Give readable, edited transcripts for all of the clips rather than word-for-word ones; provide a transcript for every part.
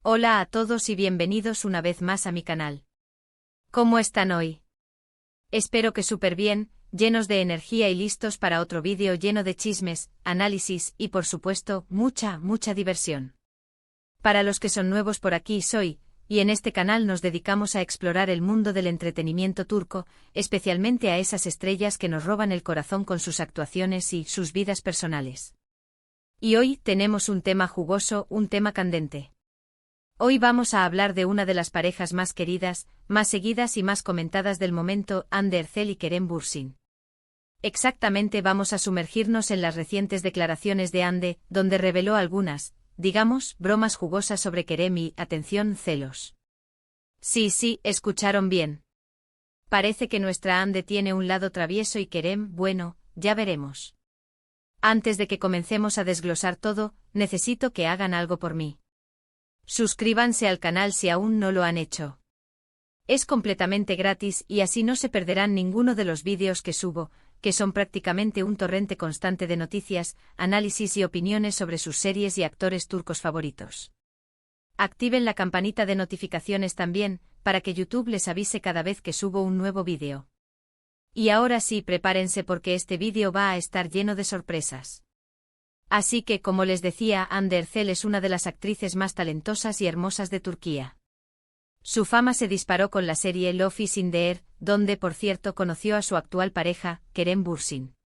Hola a todos y bienvenidos una vez más a mi canal. ¿Cómo están hoy? Espero que súper bien, llenos de energía y listos para otro vídeo lleno de chismes, análisis y por supuesto, mucha diversión. Para los que son nuevos por aquí y en este canal nos dedicamos a explorar el mundo del entretenimiento turco, especialmente a esas estrellas que nos roban el corazón con sus actuaciones y sus vidas personales. Y hoy tenemos un tema jugoso, un tema candente. Hoy vamos a hablar de una de las parejas más queridas, más seguidas y más comentadas del momento, Hande Erçel y Kerem Bürsin. Exactamente, vamos a sumergirnos en las recientes declaraciones de Hande, donde reveló algunas, digamos, bromas jugosas sobre Kerem y, atención, celos. Sí, escucharon bien. Parece que nuestra Hande tiene un lado travieso y Kerem, bueno, ya veremos. Antes de que comencemos a desglosar todo, necesito que hagan algo por mí. Suscríbanse al canal si aún no lo han hecho. Es completamente gratis y así no se perderán ninguno de los vídeos que subo, que son prácticamente un torrente constante de noticias, análisis y opiniones sobre sus series y actores turcos favoritos. Activen la campanita de notificaciones también, para que YouTube les avise cada vez que subo un nuevo vídeo. Y ahora sí, prepárense porque este vídeo va a estar lleno de sorpresas. Así que, como les decía, Hande Erçel es una de las actrices más talentosas y hermosas de Turquía. Su fama se disparó con la serie Love is in the Air, donde, por cierto, conoció a su actual pareja, Kerem Bürsin.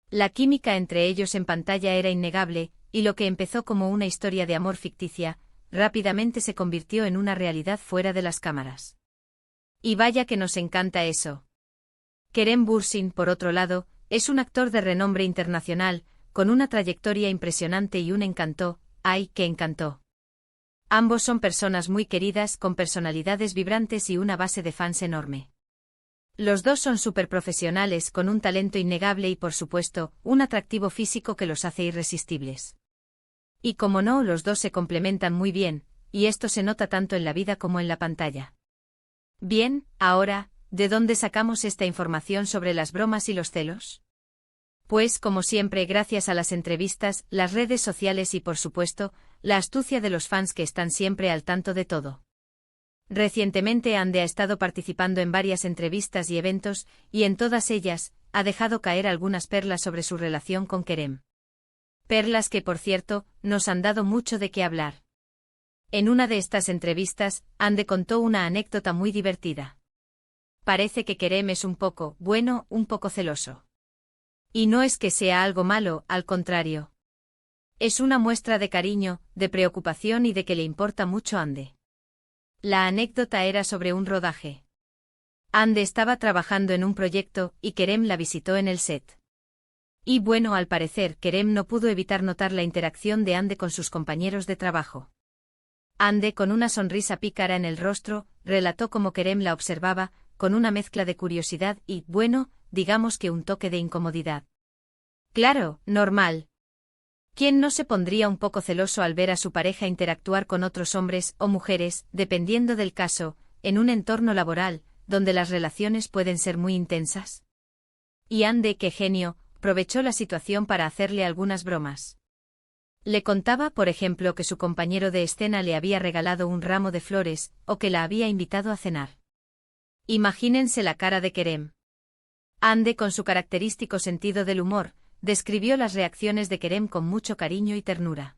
La química entre ellos en pantalla era innegable, y lo que empezó como una historia de amor ficticia, rápidamente se convirtió en una realidad fuera de las cámaras. Y vaya que nos encanta eso. Kerem Bürsin, por otro lado, es un actor de renombre internacional, con una trayectoria impresionante y un encanto, ¡ay, qué encantó! Ambos son personas muy queridas, con personalidades vibrantes y una base de fans enorme. Los dos son superprofesionales, con un talento innegable y, por supuesto, un atractivo físico que los hace irresistibles. Y como no, los dos se complementan muy bien, y esto se nota tanto en la vida como en la pantalla. Bien, ahora, ¿de dónde sacamos esta información sobre las bromas y los celos? Pues, como siempre, gracias a las entrevistas, las redes sociales y, por supuesto, la astucia de los fans que están siempre al tanto de todo. Recientemente Hande ha estado participando en varias entrevistas y eventos, y en todas ellas, ha dejado caer algunas perlas sobre su relación con Kerem. Perlas que, por cierto, nos han dado mucho de qué hablar. En una de estas entrevistas, Hande contó una anécdota muy divertida. Parece que Kerem es un poco celoso. Y no es que sea algo malo, al contrario. Es una muestra de cariño, de preocupación y de que le importa mucho a Hande. La anécdota era sobre un rodaje. Hande estaba trabajando en un proyecto y Kerem la visitó en el set. Y bueno, al parecer Kerem no pudo evitar notar la interacción de Hande con sus compañeros de trabajo. Hande, con una sonrisa pícara en el rostro, relató cómo Kerem la observaba, con una mezcla de curiosidad y, bueno, digamos que un toque de incomodidad. Claro, normal. ¿Quién no se pondría un poco celoso al ver a su pareja interactuar con otros hombres o mujeres, dependiendo del caso, en un entorno laboral, donde las relaciones pueden ser muy intensas? Y Hande, qué genio, aprovechó la situación para hacerle algunas bromas. Le contaba, por ejemplo, que su compañero de escena le había regalado un ramo de flores, o que la había invitado a cenar. Imagínense la cara de Kerem. Hande, con su característico sentido del humor, describió las reacciones de Kerem con mucho cariño y ternura.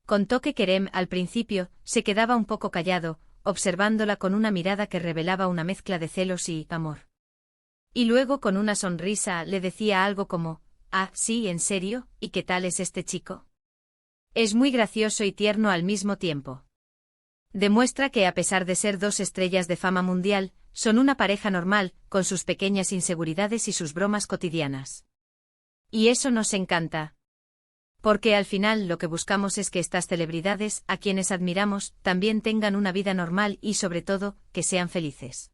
Contó que Kerem, al principio, se quedaba un poco callado, observándola con una mirada que revelaba una mezcla de celos y amor. Y luego, con una sonrisa, le decía algo como, «Ah, sí, ¿en serio? ¿Y qué tal es este chico?» Es muy gracioso y tierno al mismo tiempo. Demuestra que, a pesar de ser dos estrellas de fama mundial, son una pareja normal, con sus pequeñas inseguridades y sus bromas cotidianas. Y eso nos encanta. Porque al final lo que buscamos es que estas celebridades, a quienes admiramos, también tengan una vida normal y, sobre todo, que sean felices.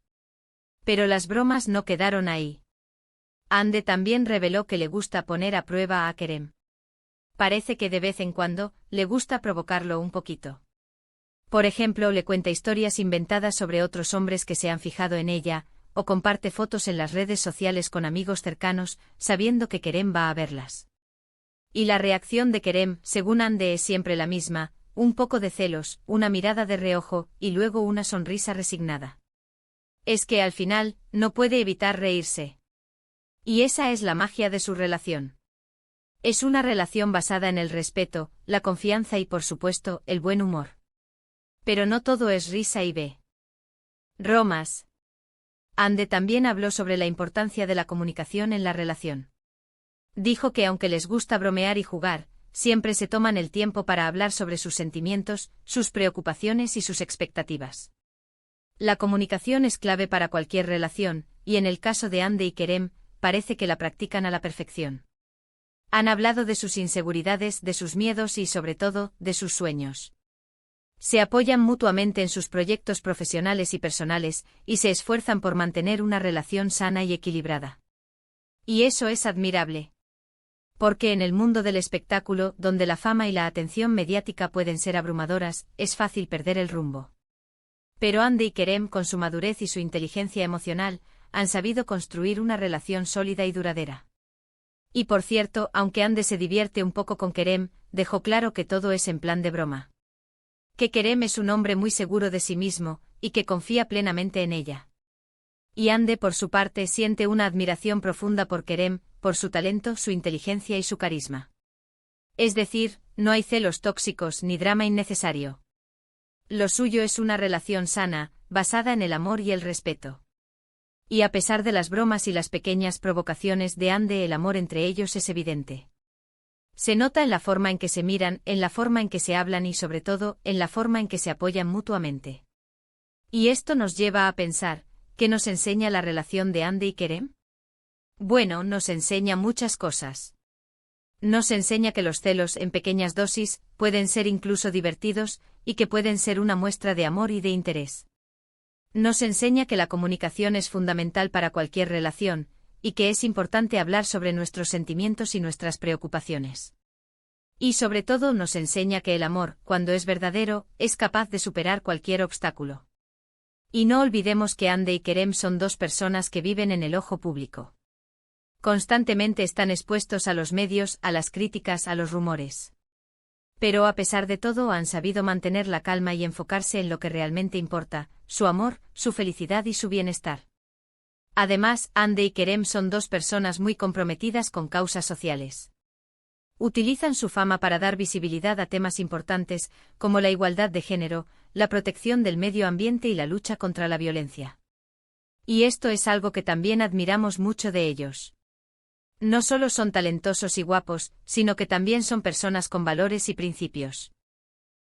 Pero las bromas no quedaron ahí. Hande también reveló que le gusta poner a prueba a Kerem. Parece que de vez en cuando, le gusta provocarlo un poquito. Por ejemplo, le cuenta historias inventadas sobre otros hombres que se han fijado en ella, o comparte fotos en las redes sociales con amigos cercanos, sabiendo que Kerem va a verlas. Y la reacción de Kerem, según Hande, es siempre la misma, un poco de celos, una mirada de reojo, y luego una sonrisa resignada. Es que al final, no puede evitar reírse. Y esa es la magia de su relación. Es una relación basada en el respeto, la confianza y por supuesto, el buen humor. Pero no todo es risa y bromas. Ande también habló sobre la importancia de la comunicación en la relación. Dijo que aunque les gusta bromear y jugar, siempre se toman el tiempo para hablar sobre sus sentimientos, sus preocupaciones y sus expectativas. La comunicación es clave para cualquier relación, y en el caso de Ande y Kerem, parece que la practican a la perfección. Han hablado de sus inseguridades, de sus miedos y, sobre todo, de sus sueños. Se apoyan mutuamente en sus proyectos profesionales y personales, y se esfuerzan por mantener una relación sana y equilibrada. Y eso es admirable. Porque en el mundo del espectáculo, donde la fama y la atención mediática pueden ser abrumadoras, es fácil perder el rumbo. Pero Ande y Kerem, con su madurez y su inteligencia emocional, han sabido construir una relación sólida y duradera. Y por cierto, aunque Ande se divierte un poco con Kerem, dejó claro que todo es en plan de broma. Que Kerem es un hombre muy seguro de sí mismo, y que confía plenamente en ella. Y Ande, por su parte, siente una admiración profunda por Kerem, por su talento, su inteligencia y su carisma. Es decir, no hay celos tóxicos ni drama innecesario. Lo suyo es una relación sana, basada en el amor y el respeto. Y a pesar de las bromas y las pequeñas provocaciones de Ande, el amor entre ellos es evidente. Se nota en la forma en que se miran, en la forma en que se hablan y sobre todo, en la forma en que se apoyan mutuamente. Y esto nos lleva a pensar, ¿qué nos enseña la relación de Ande y Kerem? Bueno, nos enseña muchas cosas. Nos enseña que los celos en pequeñas dosis pueden ser incluso divertidos y que pueden ser una muestra de amor y de interés. Nos enseña que la comunicación es fundamental para cualquier relación y que es importante hablar sobre nuestros sentimientos y nuestras preocupaciones. Y sobre todo nos enseña que el amor, cuando es verdadero, es capaz de superar cualquier obstáculo. Y no olvidemos que Ande y Kerem son dos personas que viven en el ojo público. Constantemente están expuestos a los medios, a las críticas, a los rumores. Pero a pesar de todo han sabido mantener la calma y enfocarse en lo que realmente importa, su amor, su felicidad y su bienestar. Además, Ande y Kerem son dos personas muy comprometidas con causas sociales. Utilizan su fama para dar visibilidad a temas importantes, como la igualdad de género, la protección del medio ambiente y la lucha contra la violencia. Y esto es algo que también admiramos mucho de ellos. No solo son talentosos y guapos, sino que también son personas con valores y principios.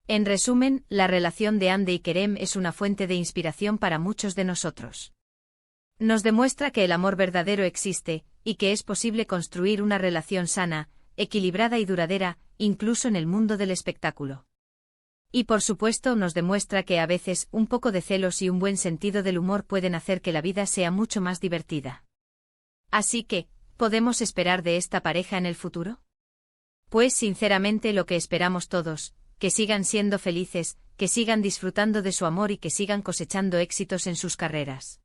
En resumen, la relación de Ande y Kerem es una fuente de inspiración para muchos de nosotros. Nos demuestra que el amor verdadero existe, y que es posible construir una relación sana, equilibrada y duradera, incluso en el mundo del espectáculo. Y por supuesto nos demuestra que a veces un poco de celos y un buen sentido del humor pueden hacer que la vida sea mucho más divertida. Así que, ¿podemos esperar de esta pareja en el futuro? Pues sinceramente lo que esperamos todos, que sigan siendo felices, que sigan disfrutando de su amor y que sigan cosechando éxitos en sus carreras.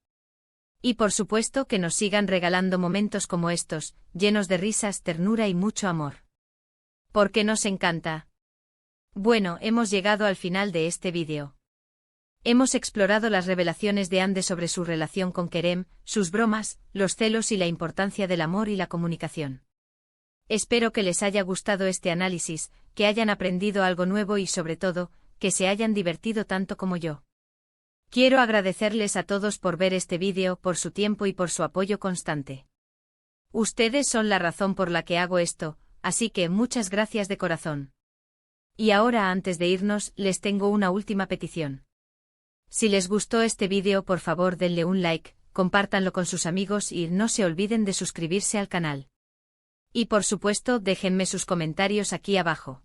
Y por supuesto que nos sigan regalando momentos como estos, llenos de risas, ternura y mucho amor. Porque nos encanta. Bueno, hemos llegado al final de este vídeo. Hemos explorado las revelaciones de Ande sobre su relación con Kerem, sus bromas, los celos y la importancia del amor y la comunicación. Espero que les haya gustado este análisis, que hayan aprendido algo nuevo y sobre todo, que se hayan divertido tanto como yo. Quiero agradecerles a todos por ver este vídeo, por su tiempo y por su apoyo constante. Ustedes son la razón por la que hago esto, así que muchas gracias de corazón. Y ahora antes de irnos, les tengo una última petición. Si les gustó este vídeo, por favor denle un like, compártanlo con sus amigos y no se olviden de suscribirse al canal. Y por supuesto, déjenme sus comentarios aquí abajo.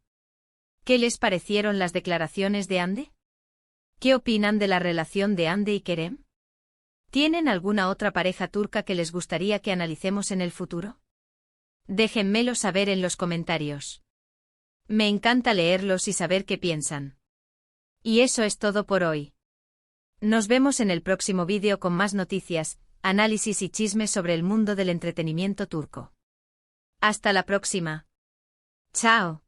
¿Qué les parecieron las declaraciones de Ande? ¿Qué opinan de la relación de Ande y Kerem? ¿Tienen alguna otra pareja turca que les gustaría que analicemos en el futuro? Déjenmelo saber en los comentarios. Me encanta leerlos y saber qué piensan. Y eso es todo por hoy. Nos vemos en el próximo vídeo con más noticias, análisis y chismes sobre el mundo del entretenimiento turco. Hasta la próxima. Chao.